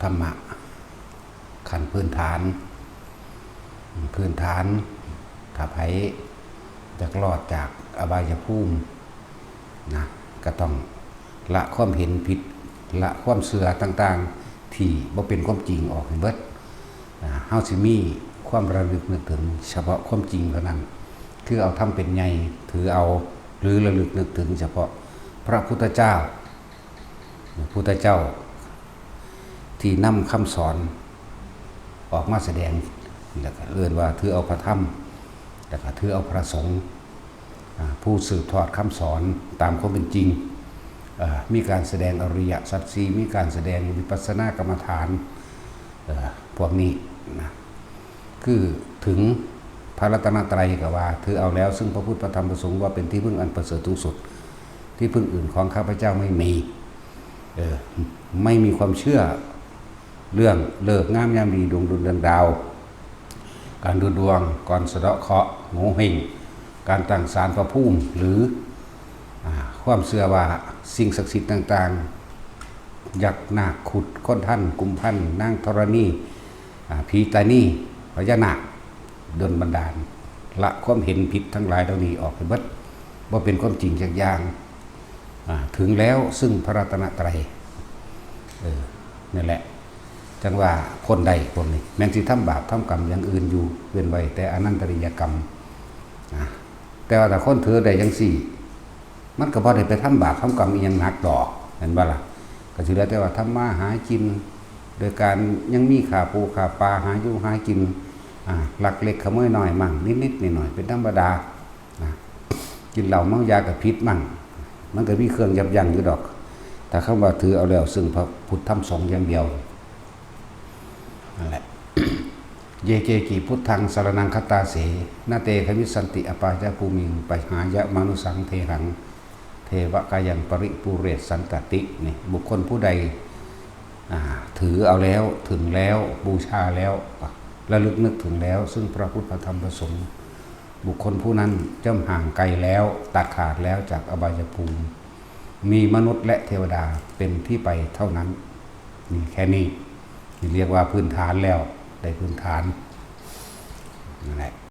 ธรรมะขั้นพื้นฐานถ้าไผจะรอดจากอบายภูมินะก็ต้องละความเห็นผิดละความเสื่อต่างๆที่บ่เป็นความจริงออกให้เบิดเฮาสิมีความระลึกนึกถึงเฉพาะความจริงเท่านั้นคือเอาทำเป็นใหญ่ถือเอาหรือระลึกนึกถึงเฉพาะพระพุทธเจ้าที่นำคำสอนออกมาแสดงแล้วก็เรียกว่าถือเอาพระธรรมแล้วก็ถือเอาพระสงฆ์ผู้สืบทอดคำสอนตามความเป็นจริงมีการแสดงอริยสัจสี่มีการแสดงวิปัสสนากรรมฐานพวกนี้นะคือถึงพระรัตนตรัยก็ว่าถือเอาแล้วซึ่งพระพุทธพระธรรมพระสงฆ์ว่าเป็นที่พึ่งอันประเสริฐสูงสุดที่พึ่งอื่นของข้าพเจ้าไม่มีความเชื่อเรื่องเลิกงามยามดีดวงดุลเดือนดาวการดูดวงก่อนสะเดาะเคราะห์โงเฮงการตั้งศาลพระภูมิหรือความเชื่อว่าสิ่งศักดิ์สิทธิ์ต่างๆยักษ์นาคขุดค้นท่านกุมพันนางธรณีผีตานีพญานาคดลบันดาลละความเห็นผิดทั้งหลายเหล่านี้ออกไปเบิดว่าเป็นความจริงจากอย่างถึงแล้วซึ่งพระรัตนตรัยนี่แหละจังว่าคนใดคนนี้แม้นสิทำบาปทำกรรมอย่างอื่นอยู่เว้นไว้แต่อนันตริยกรรมแต่ว่าถ้าคนถือได้ยังสี่มันก็บ่ได้ไปทำบาปทำกรรมอีกอย่างหนักดอกเห็นบ่ล่ะก็สิแล้วแต่ว่าทำมาหากินโดยการยังมีขาปูขาปลาหาอยู่หากินหลักเล็กขโมยน้อยมั่งนิดๆหน่อยๆเป็นธรรมดากินเหล้าเมายากับพิษมั่งมันก็มีเครื่องยับยั้งอยู่ดอกแต่คำว่าถือเอาแล้วซึ่งพระพุทธธรรมสงฆ์อย่างเดียวนั่นแหละ เยเกกิพุทธังสรณังคตาเสนาเตขมิสันติอปายะภูมิงปหายะมนุสังเทหังเทวกายังปริปุเรศสันตตินี่บุคคลผู้ใดถือเอาแล้วถึงแล้วบูชาแล้วระลึกนึกถึงแล้วซึ่งพระพุทธธรรมประสงค์บุคคลผู้นั้นย่อมห่างไกลแล้วตัดขาดแล้วจากอบายภูมิมีมนุษย์และเทวดาเป็นที่ไปเท่านั้นนี่แค่นี้เรียกว่าพื้นฐานแล้วได้พื้นฐานนั่นแหละ